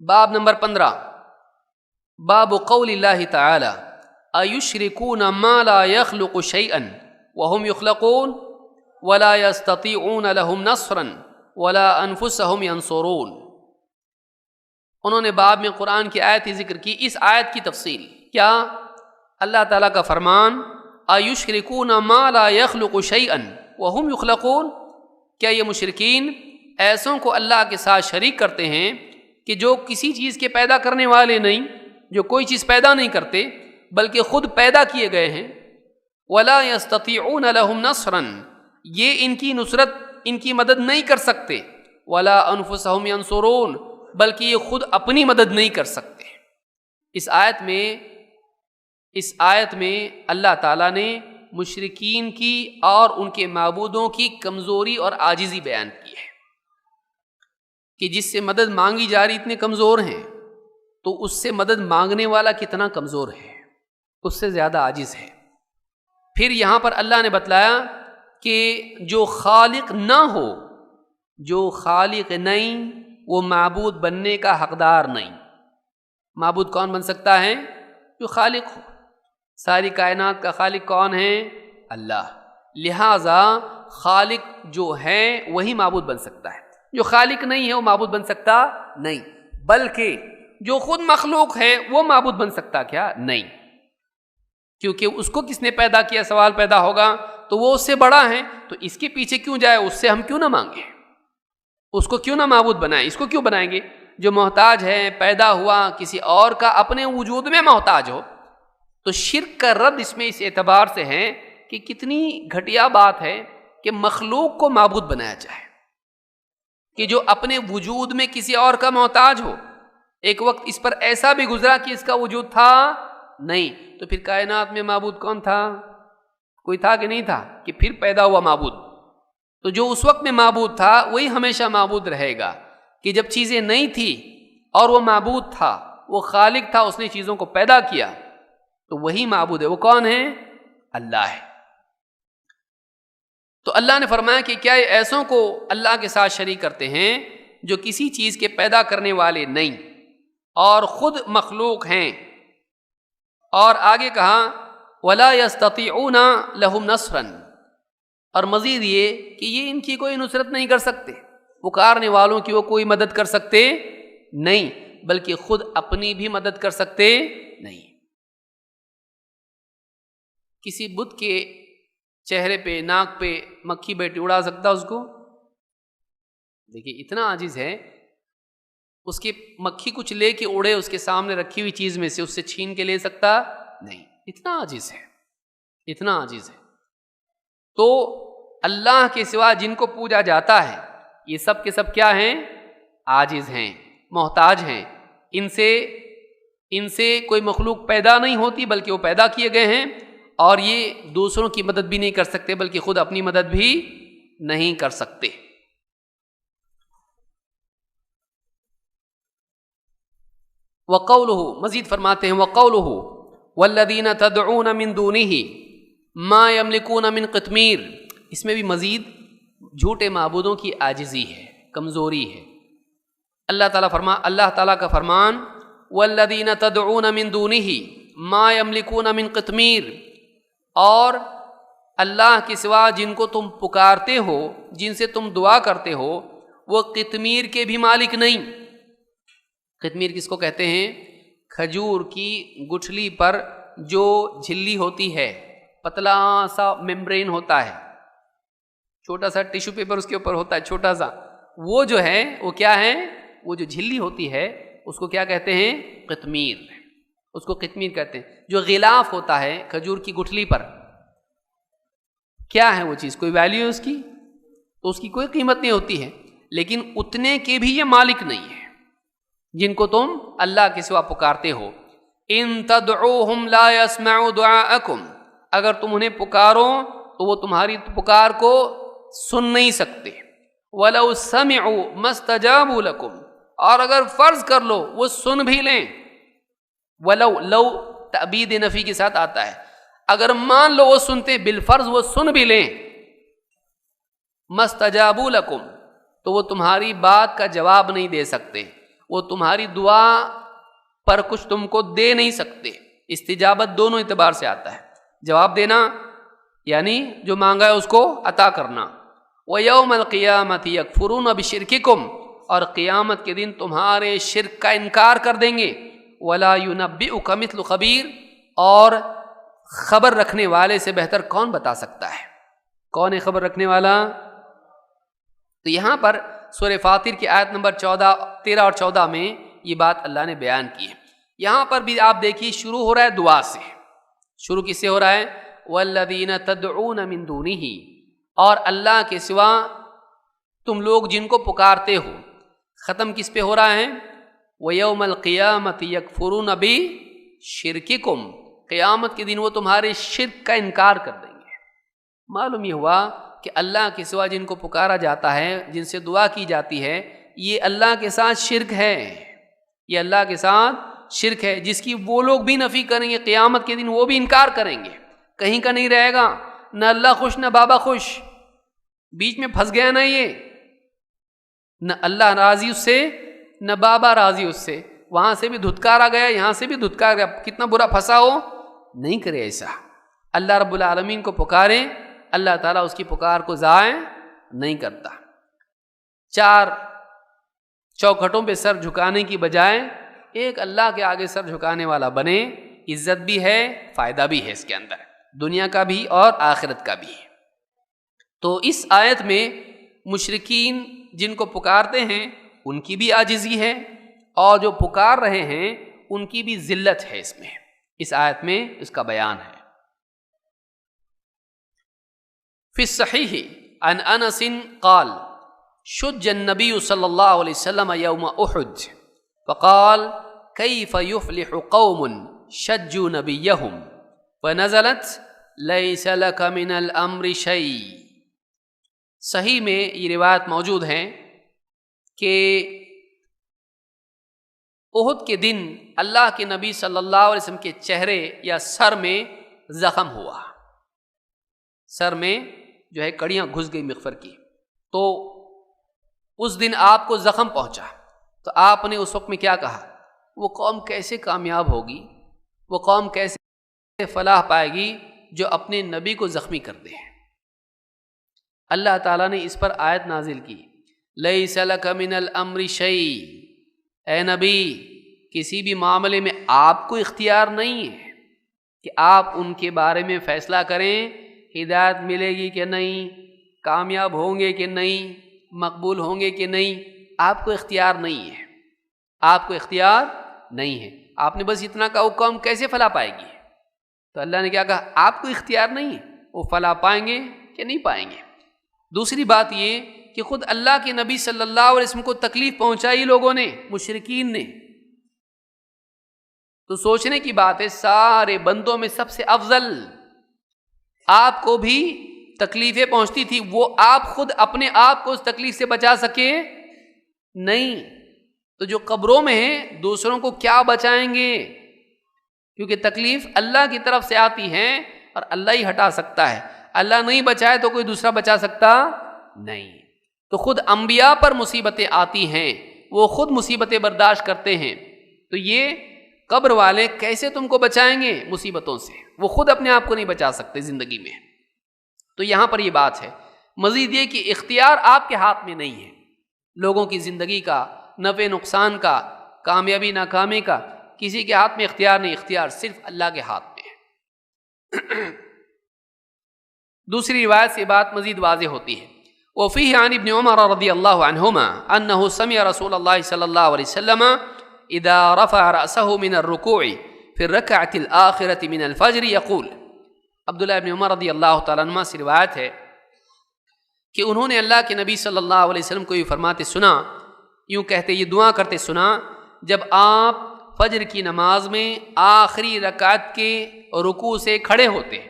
باب نمبر 15، باب قول اللہ تعالی ایشرکون ما لا یخلق شیئا وهم یخلقون ولا یستطیعون لهم نصرا ولا انفسهم ینصرون۔ انہوں نے باب میں قرآن کی آیت ذکر کی، اس آیت کی تفصیل کیا؟ اللہ تعالیٰ کا فرمان ایشرکون ما لا یخلق شیئا وهم یخلقون، کیا یہ مشرکین ایسوں کو اللہ کے ساتھ شریک کرتے ہیں کہ جو کسی چیز کے پیدا کرنے والے نہیں، جو کوئی چیز پیدا نہیں کرتے بلکہ خود پیدا کیے گئے ہیں۔ ولا یستطیعون لهم نصرا، یہ ان کی نصرت، ان کی مدد نہیں کر سکتے۔ ولا انفسهم ینصرون، بلکہ یہ خود اپنی مدد نہیں کر سکتے۔ اس آیت میں اللہ تعالیٰ نے مشرکین کی اور ان کے معبودوں کی کمزوری اور عاجزی بیان کی ہے کہ جس سے مدد مانگی جا رہی اتنے کمزور ہیں، تو اس سے مدد مانگنے والا کتنا کمزور ہے، اس سے زیادہ عاجز ہے۔ پھر یہاں پر اللہ نے بتلایا کہ جو خالق نہ ہو، جو خالق نہیں، وہ معبود بننے کا حقدار نہیں۔ معبود کون بن سکتا ہے؟ جو خالق ہو۔ ساری کائنات کا خالق کون ہے؟ اللہ۔ لہذا خالق جو ہے وہی معبود بن سکتا ہے، جو خالق نہیں ہے وہ معبود بن سکتا نہیں، بلکہ جو خود مخلوق ہے وہ معبود بن سکتا کیا؟ نہیں، کیونکہ اس کو کس نے پیدا کیا؟ سوال پیدا ہوگا، تو وہ اس سے بڑا ہے، تو اس کے پیچھے کیوں جائے؟ اس سے ہم کیوں نہ مانگیں؟ اس کو کیوں نہ معبود بنائیں؟ اس کو کیوں بنائیں گے؟ جو محتاج ہے، پیدا ہوا کسی اور کا، اپنے وجود میں محتاج ہو۔ تو شرک کا رد اس میں اس اعتبار سے ہے کہ کتنی گھٹیا بات ہے کہ مخلوق کو معبود بنایا جائے، کہ جو اپنے وجود میں کسی اور کا محتاج ہو۔ ایک وقت اس پر ایسا بھی گزرا کہ اس کا وجود تھا نہیں، تو پھر کائنات میں معبود کون تھا؟ کوئی تھا کہ نہیں تھا؟ کہ پھر پیدا ہوا معبود۔ تو جو اس وقت میں معبود تھا وہی ہمیشہ معبود رہے گا، کہ جب چیزیں نہیں تھی اور وہ معبود تھا، وہ خالق تھا، اس نے چیزوں کو پیدا کیا، تو وہی معبود ہے۔ وہ کون ہے؟ اللہ ہے۔ تو اللہ نے فرمایا کہ کیا یہ ایسوں کو اللہ کے ساتھ شریک کرتے ہیں جو کسی چیز کے پیدا کرنے والے نہیں اور خود مخلوق ہیں؟ اور آگے کہا وَلَا يَسْتَطِيعُونَ لَهُمْ نَصْرًا، اور مزید یہ کہ یہ ان کی کوئی نصرت نہیں کر سکتے، پکارنے والوں کی وہ کوئی مدد کر سکتے نہیں، بلکہ خود اپنی بھی مدد کر سکتے نہیں۔ کسی بت کے چہرے پہ، ناک پہ مکھی بیٹھی اڑا سکتا اس کو؟ دیکھیے اتنا عاجز ہے، اس کی مکھی کچھ لے کے اڑے، اس کے سامنے رکھی ہوئی چیز میں سے اس سے چھین کے لے سکتا نہیں، اتنا عاجز ہے، اتنا عاجز ہے۔ تو اللہ کے سوا جن کو پوجا جاتا ہے یہ سب کے سب کیا ہیں؟ عاجز ہیں، محتاج ہیں۔ ان سے کوئی مخلوق پیدا نہیں ہوتی بلکہ وہ پیدا کیے گئے ہیں، اور یہ دوسروں کی مدد بھی نہیں کر سکتے بلکہ خود اپنی مدد بھی نہیں کر سکتے۔ وَقَوْلُهُ، مزید فرماتے ہیں وَقَوْلُهُ وَالَّذِينَ تَدْعُونَ مِن دُونِهِ مَا يَمْلِكُونَ مِن قِطْمِيرٍ، اس میں بھی مزید جھوٹے معبودوں کی عاجزی ہے، کمزوری ہے۔ اللہ تعالیٰ کا فرمان وَالَّذِينَ تَدْعُونَ مِن دُونِهِ مَا يَمْلِكُونَ مِن قِطْمِيرٍ، اور اللہ کے سوا جن کو تم پکارتے ہو، جن سے تم دعا کرتے ہو، وہ قطمیر کے بھی مالک نہیں۔ قطمیر کس کو کہتے ہیں؟ کھجور کی گٹھلی پر جو جھلی ہوتی ہے، پتلا سا ممبرین ہوتا ہے، چھوٹا سا ٹیشو پیپر اس کے اوپر ہوتا ہے چھوٹا سا، وہ جو ہے وہ کیا ہے؟ وہ جو جھلی ہوتی ہے اس کو کیا کہتے ہیں؟ قطمیر، اس کو قطمیر کہتے ہیں۔ جو غلاف ہوتا ہے کھجور کی گٹھلی پر، کیا ہے وہ چیز؟ کوئی ویلیو ہے اس کی؟ تو اس کی کوئی قیمت نہیں ہوتی ہے، لیکن اتنے کے بھی یہ مالک نہیں ہے جن کو تم اللہ کے سوا پکارتے ہو۔ ان تدعوہم لا يسمعوا دعاءکم، اگر تم انہیں پکارو تو وہ تمہاری پکار کو سن نہیں سکتے۔ وَلَوْ سَمِعُوا مَا اسْتَجَابُوا لَكُمْ، اور اگر فرض کر لو وہ سن بھی لیں، وَلَوْ لو تعبید نفی کے ساتھ آتا ہے، اگر مان لو وہ سنتے، بالفرض وہ سن بھی لیں، مَا اسْتَجَابُوا لَكُمْ، تو وہ تمہاری بات کا جواب نہیں دے سکتے۔ وہ تمہاری دعا پر کچھ تم کو دے نہیں سکتے۔ استجابت دونوں اعتبار سے آتا ہے، جواب دینا یعنی جو مانگا ہے اس کو عطا کرنا۔ وَيَوْمَ الْقِيَامَةِ يَكْفُرُونَ بِشِرْكِكُمْ، اور قیامت کے دن تمہارے شرک کا انکار کر دیں گے۔ وَلَا يُنَبِّئُكَ مِثْلُ خبیر، اور خبر رکھنے والے سے بہتر کون بتا سکتا ہے؟ کون ہے خبر رکھنے والا؟ تو یہاں پر سورہ فاطر کی آیت نمبر 13 اور 14 میں یہ بات اللہ نے بیان کی ہے۔ یہاں پر بھی آپ دیکھیے شروع ہو رہا ہے دعا سے، شروع کس سے ہو رہا ہے؟ وَالَّذِينَ تَدْعُونَ مِن دُونِهِ، اور اللہ کے سوا تم لوگ جن کو پکارتے ہو۔ ختم کس پہ ہو رہا ہے؟ وَيَوْمَ الْقِيَامَةِ يَكْفُرُونَ بِشِرْكِكُمْ، قیامت کے دن وہ تمہارے شرک کا انکار کر دیں گے۔ معلوم یہ ہوا کہ اللہ کے سوا جن کو پکارا جاتا ہے، جن سے دعا کی جاتی ہے، یہ اللہ کے ساتھ شرک ہے، یہ اللہ کے ساتھ شرک ہے، جس کی وہ لوگ بھی نفی کریں گے، قیامت کے دن وہ بھی انکار کریں گے۔ کہیں کا نہیں رہے گا، نہ اللہ خوش نہ بابا خوش، بیچ میں پھنس گیا نا یہ، نہ اللہ راضی اس سے نہ بابا راضی اس سے، وہاں سے بھی دھتکارا گیا، یہاں سے بھی دھتکارا گیا، کتنا برا پھنسا ہو، نہیں کرے ایسا۔ اللہ رب العالمین کو پکاریں، اللہ تعالیٰ اس کی پکار کو ضائع نہیں کرتا۔ 4 چوکھٹوں پہ سر جھکانے کی بجائے ایک اللہ کے آگے سر جھکانے والا بنے، عزت بھی ہے، فائدہ بھی ہے اس کے اندر، دنیا کا بھی اور آخرت کا بھی۔ تو اس آیت میں مشرکین جن کو پکارتے ہیں ان کی بھی عاجزی ہے، اور جو پکار رہے ہیں ان کی بھی ذلت ہے، اس میں اس آیت میں اس کا بیان ہے۔ فی الصحیح عن انس قال شج النبی صلی اللہ علیہ وسلم یوم احد فقال کیف یفلح قوم شجوا نبیہم فنزلت لیس لک من الامر شیء۔ صحیح میں یہ روایت موجود ہے کہ احد کے دن اللہ کے نبی صلی اللہ علیہ وسلم کے چہرے یا سر میں زخم ہوا، سر میں جو ہے کڑیاں گھس گئی مغفر کی، تو اس دن آپ کو زخم پہنچا، تو آپ نے اس وقت میں کیا کہا؟ وہ قوم کیسے کامیاب ہوگی، وہ قوم کیسے فلاح پائے گی جو اپنے نبی کو زخمی کر دے۔ اللہ تعالیٰ نے اس پر آیت نازل کی، لیس لک من الامر شیء، اے نبی کسی بھی معاملے میں آپ کو اختیار نہیں ہے کہ آپ ان کے بارے میں فیصلہ کریں، ہدایت ملے گی کہ نہیں، کامیاب ہوں گے کہ نہیں، مقبول ہوں گے کہ نہیں، آپ کو اختیار نہیں ہے، آپ کو اختیار نہیں ہے۔ آپ نے بس اتنا کہا وہ قوم کیسے فلاح پائے گی، تو اللہ نے کیا کہا؟ آپ کو اختیار نہیں ہے، وہ فلاح پائیں گے کہ نہیں پائیں گے۔ دوسری بات یہ کہ خود اللہ کے نبی صلی اللہ علیہ وسلم کو تکلیف پہنچائی لوگوں نے، مشرکین نے، تو سوچنے کی بات ہے سارے بندوں میں سب سے افضل آپ کو بھی تکلیفیں پہنچتی تھی، وہ آپ خود اپنے آپ کو اس تکلیف سے بچا سکے نہیں، تو جو قبروں میں ہیں دوسروں کو کیا بچائیں گے، کیونکہ تکلیف اللہ کی طرف سے آتی ہے اور اللہ ہی ہٹا سکتا ہے، اللہ نہیں بچائے تو کوئی دوسرا بچا سکتا نہیں۔ تو خود انبیاء پر مصیبتیں آتی ہیں، وہ خود مصیبتیں برداشت کرتے ہیں، تو یہ قبر والے کیسے تم کو بچائیں گے مصیبتوں سے، وہ خود اپنے آپ کو نہیں بچا سکتے زندگی میں۔ تو یہاں پر یہ بات ہے۔ مزید یہ کہ اختیار آپ کے ہاتھ میں نہیں ہے، لوگوں کی زندگی کا، نفع نقصان کا، کامیابی ناکامی کا کسی کے ہاتھ میں اختیار نہیں، اختیار صرف اللہ کے ہاتھ میں ہے۔ دوسری روایت سے بات مزید واضح ہوتی ہے، وفیہ عن ابن عمر رضی اللہ عنہما انہ سمع رسول اللہ صلی اللہ علیہ وسلم اذا رفع رأسه من الرکوع فی الرکعۃ الآخرۃ من الفجر یقول۔ عبداللہ ابن عمر رضی اللہ تعالیٰ عنہ سے روایت ہے کہ انہوں نے اللہ کے نبی صلی اللہ علیہ وسلم کو یہ فرماتے سنا، یوں کہتے، یہ دعا کرتے سنا، جب آپ فجر کی نماز میں آخری رکعت کے رکوع سے کھڑے ہوتے،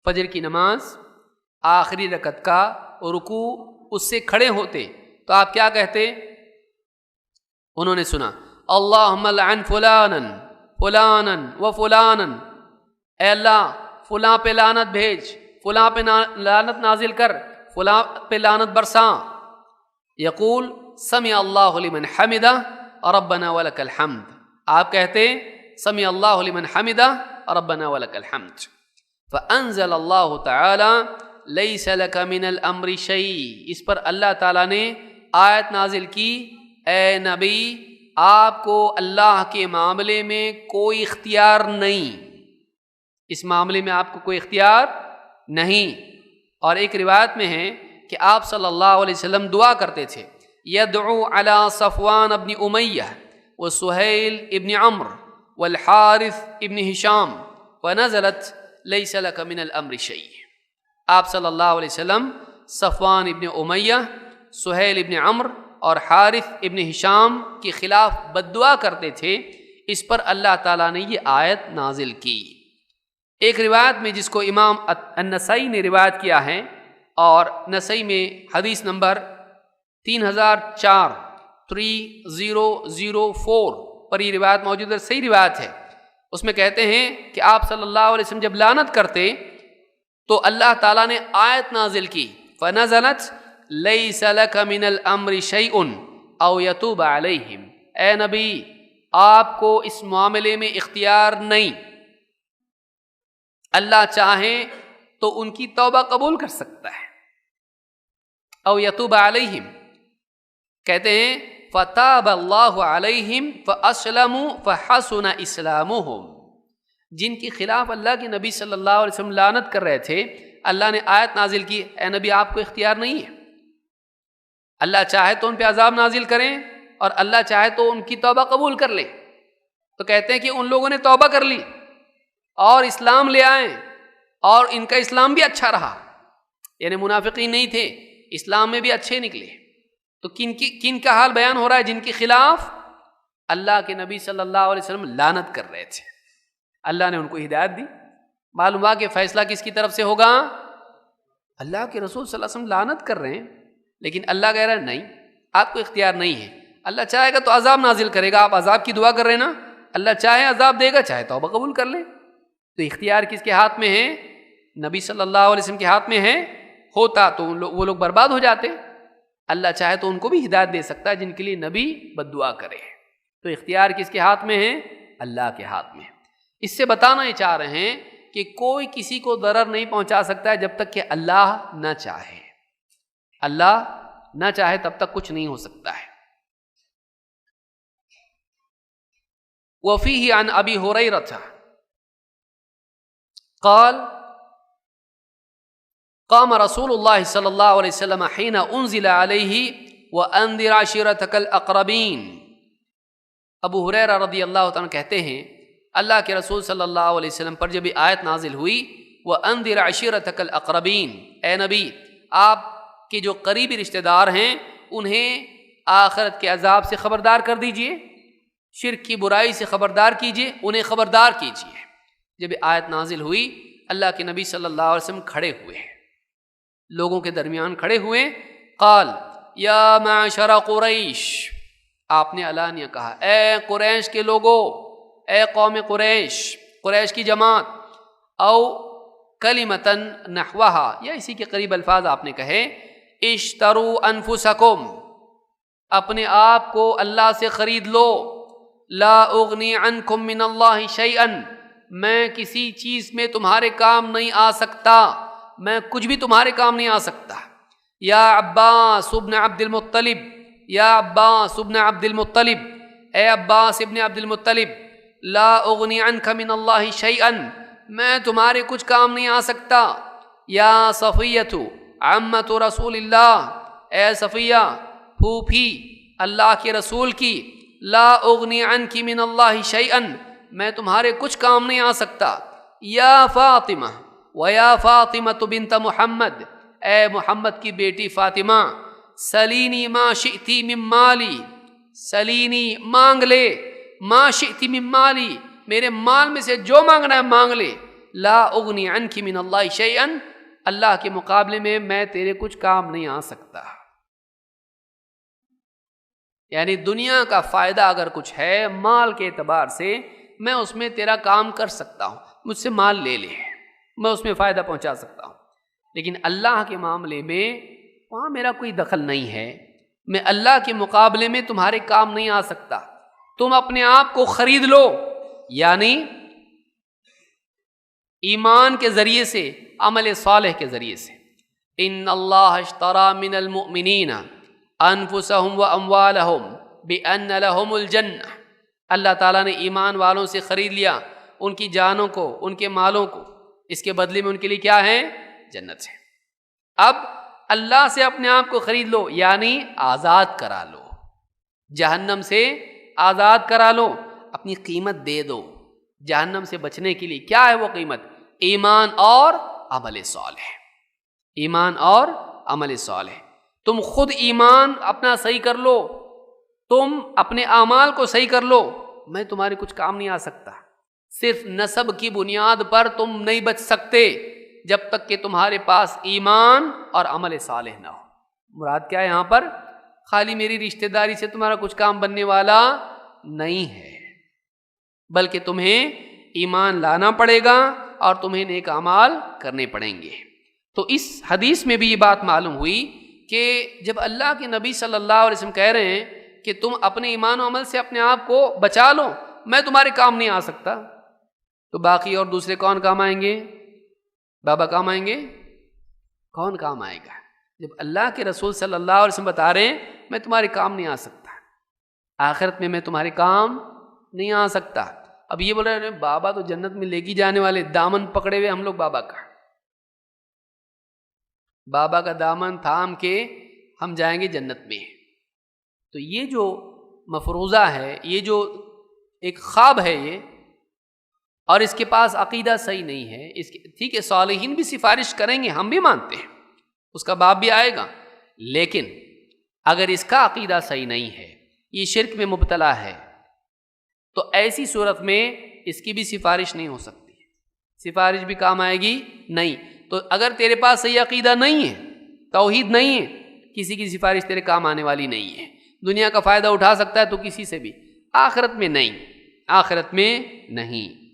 فجر کی نماز آخری رکعت کا رکوع اس سے کھڑے ہوتے، تو آپ کیا کہتے؟ انہوں نے سنا اللہم لعن فلانا فلانا و فلانا، اے اللہ فلاں پہ لعنت بھیج، فلاں پہ لعنت نازل کر، فلاں پہ لعنت برساں۔ یقول سمع اللہ لمن حمدہ ربنا ولک الحمد. آپ کہتے سمع اللہ لمن حمدہ ربنا ولک الحمد. فانزل اللہ تعالی لیس لک من الامر شیء. اس پر اللہ تعالیٰ نے آیت نازل کی، اے نبی آپ کو اللہ کے معاملے میں کوئی اختیار نہیں، اس معاملے میں آپ کو کوئی اختیار نہیں. اور ایک روایت میں ہے کہ آپ صلی اللہ علیہ وسلم دعا کرتے تھے، یدعو علی صفوان ابن امیہ وسہیل ابن عمرو والحارث ابن ہشام ونزلت لیس لک من الامر شیء. آپ صلی اللہ علیہ وسلم صفوان ابن امیہ، سہیل ابن عمرو اور حارث ابن ہشام کے خلاف بد دعا کرتے تھے. اس پر اللہ تعالیٰ نے یہ آیت نازل کی. ایک روایت میں جس کو امام النسائی نے روایت کیا ہے، اور نسائی میں حدیث نمبر 3004 پر یہ روایت موجود ہے، صحیح روایت ہے. اس میں کہتے ہیں کہ آپ صلی اللہ علیہ وسلم جب لعنت کرتے تو اللہ تعالیٰ نے آیت نازل کی، فنزلت لیس لک من الامر شیء او یتوب علیہم. اے نبی آپ کو اس معاملے میں اختیار نہیں، اللہ چاہے تو ان کی توبہ قبول کر سکتا ہے. او یتوب علیہم کہتے ہیں فتاب اللہ علیہم فاسلموا فحسن اسلامہم. جن کے خلاف اللہ کے نبی صلی اللہ علیہ وسلم لعنت کر رہے تھے، اللہ نے آیت نازل کی، اے نبی آپ کو اختیار نہیں ہے، اللہ چاہے تو ان پہ عذاب نازل کریں اور اللہ چاہے تو ان کی توبہ قبول کر لے. تو کہتے ہیں کہ ان لوگوں نے توبہ کر لی اور اسلام لے آئے، اور ان کا اسلام بھی اچھا رہا، یعنی منافقین نہیں تھے، اسلام میں بھی اچھے نکلے. تو کن کا حال بیان ہو رہا ہے؟ جن کے خلاف اللہ کے نبی صلی اللہ علیہ وسلم لعنت کر رہے تھے، اللہ نے ان کو ہدایت دی. معلوم ہوا کہ فیصلہ کس کی طرف سے ہوگا؟ اللہ کے رسول صلی اللہ علیہ وسلم لعنت کر رہے ہیں، لیکن اللہ کہہ رہا ہے نہیں، آپ کو اختیار نہیں ہے. اللہ چاہے گا تو عذاب نازل کرے گا، آپ عذاب کی دعا کر رہے ہیں نا، اللہ چاہے عذاب دے گا، چاہے توبہ قبول کر لے. تو اختیار کس کے ہاتھ میں ہے؟ نبی صلی اللہ علیہ وسلم کے ہاتھ میں ہے. ہوتا تو وہ لوگ برباد ہو جاتے. اللہ چاہے تو ان کو بھی ہدایت دے سکتا ہے جن کے لیے نبی بد دعا کرے. تو اختیار کس کے ہاتھ میں ہے؟ اللہ کے ہاتھ میں. اس سے بتانا یہ چاہ رہے ہیں کہ کوئی کسی کو ضرر نہیں پہنچا سکتا ہے جب تک کہ اللہ نہ چاہے. اللہ نہ چاہے تب تک کچھ نہیں ہو سکتا ہے. وفیہ عن ابی ہریرہ قال قام رسول اللہ صلی اللہ علیہ وسلم حین انزل علیہ وانذر عشیرتک الاقربین. ابو ہریرہ رضی اللہ تعالیٰ کہتے ہیں اللہ کے رسول صلی اللہ علیہ وسلم پر جب یہ آیت نازل ہوئی، وانذر عشیرتک الاقربین، اے نبی آپ کے جو قریبی رشتہ دار ہیں انہیں آخرت کے عذاب سے خبردار کر دیجئے، شرک کی برائی سے خبردار کیجئے، انہیں خبردار کیجئے. جب یہ آیت نازل ہوئی اللہ کے نبی صلی اللہ علیہ وسلم کھڑے ہوئے، لوگوں کے درمیان کھڑے ہوئے. قال یا معشر قریش، آپ نے علانیہ کہا اے قریش کے لوگو، اے قوم قریش، قریش کی جماعت. او کلمتن نحوہا، یا اسی کے قریب الفاظ آپ نے کہے، اشتروا انفسکم، اپنے آپ کو اللہ سے خرید لو. لا اغنی عنکم من اللہ شیئا، میں کسی چیز میں تمہارے کام نہیں آ سکتا، میں کچھ بھی تمہارے کام نہیں آ سکتا. یا عباس ابن عبد المطلب، یا عباس ابن عبد المطلب، اے عباس ابن عبد المطلب، لا اغنی عنک من اللہ شیئا، میں تمہارے کچھ کام نہیں آ سکتا. یا صفیۃ عمۃ رسول اللہ، اے صفیہ پھوپھی اللہ کے رسول کی، لا اغنی عنک من اللہ شیئا، میں تمہارے کچھ کام نہیں آ سکتا. یا فاطمہ ویا فاطمۃ بنت محمد، اے محمد کی بیٹی فاطمہ، سلینی ما شئتی من مالی، سلینی مانگ لے، ما شئتی من مالی، میرے مال میں سے جو مانگنا ہے مانگ لے. لا اغنی عنک من اللہ شیئا، اللہ کے مقابلے میں تیرے کچھ کام نہیں آ سکتا. یعنی دنیا کا فائدہ اگر کچھ ہے مال کے اعتبار سے، میں اس میں تیرا کام کر سکتا ہوں، مجھ سے مال لے لے، میں اس میں فائدہ پہنچا سکتا ہوں. لیکن اللہ کے معاملے میں وہاں میرا کوئی دخل نہیں ہے. میں اللہ کے مقابلے میں تمہارے کام نہیں آ سکتا، تم اپنے آپ کو خرید لو، یعنی ایمان کے ذریعے سے، عمل صالح کے ذریعے سے۔ ان اللہ اشتری من المؤمنین انفسهم واموالهم بان لهم الجنہ، اللہ تعالیٰ نے ایمان والوں سے خرید لیا ان کی جانوں کو، ان کے مالوں کو، اس کے بدلے میں ان کے لیے کیا ہے؟ جنت ہے۔ اب اللہ سے اپنے آپ کو خرید لو، یعنی آزاد کرا لو، جہنم سے آزاد کرا لو، اپنی قیمت دے دو جہنم سے بچنے کے لیے۔ کیا ہے وہ قیمت؟ ایمان اور عمل صالح، ایمان اور عمل صالح۔ تم خود ایمان اپنا صحیح کر لو، تم اپنے اعمال کو صحیح کر لو، میں تمہارے کچھ کام نہیں آ سکتا۔ صرف نسب کی بنیاد پر تم نہیں بچ سکتے جب تک کہ تمہارے پاس ایمان اور عمل صالح نہ ہو۔ مراد کیا ہے یہاں پر؟ خالی میری رشتہ داری سے تمہارا کچھ کام بننے والا نہیں ہے، بلکہ تمہیں ایمان لانا پڑے گا اور تمہیں نیک اعمال کرنے پڑیں گے۔ تو اس حدیث میں بھی یہ بات معلوم ہوئی کہ جب اللہ کے نبی صلی اللہ علیہ وسلم کہہ رہے ہیں کہ تم اپنے ایمان و عمل سے اپنے آپ کو بچا لو، میں تمہارے کام نہیں آ سکتا، تو باقی اور دوسرے کون کام آئیں گے؟ بابا کام آئیں گے؟ کون کام آئے گا؟ جب اللہ کے رسول صلی اللہ علیہ وسلم بتا رہے ہیں میں تمہارے کام نہیں آ سکتا، آخرت میں تمہارے کام نہیں آ سکتا۔ اب یہ بول رہے ہیں بابا تو جنت میں لے کے جانے والے، دامن پکڑے ہوئے ہم لوگ بابا کا دامن تھام کے ہم جائیں گے جنت میں۔ تو یہ جو مفروضہ ہے، یہ جو ایک خواب ہے یہ، اور اس کے پاس عقیدہ صحیح نہیں ہے، اس کے ٹھیک ہے صالحین بھی سفارش کریں گے، ہم بھی مانتے ہیں، اس کا باب بھی آئے گا، لیکن اگر اس کا عقیدہ صحیح نہیں ہے، یہ شرک میں مبتلا ہے، تو ایسی صورت میں اس کی بھی سفارش نہیں ہو سکتی، سفارش بھی کام آئے گی نہیں۔ تو اگر تیرے پاس صحیح عقیدہ نہیں ہے، توحید نہیں ہے، کسی کی سفارش تیرے کام آنے والی نہیں ہے۔ دنیا کا فائدہ اٹھا سکتا ہے تو کسی سے بھی، آخرت میں نہیں، آخرت میں نہیں۔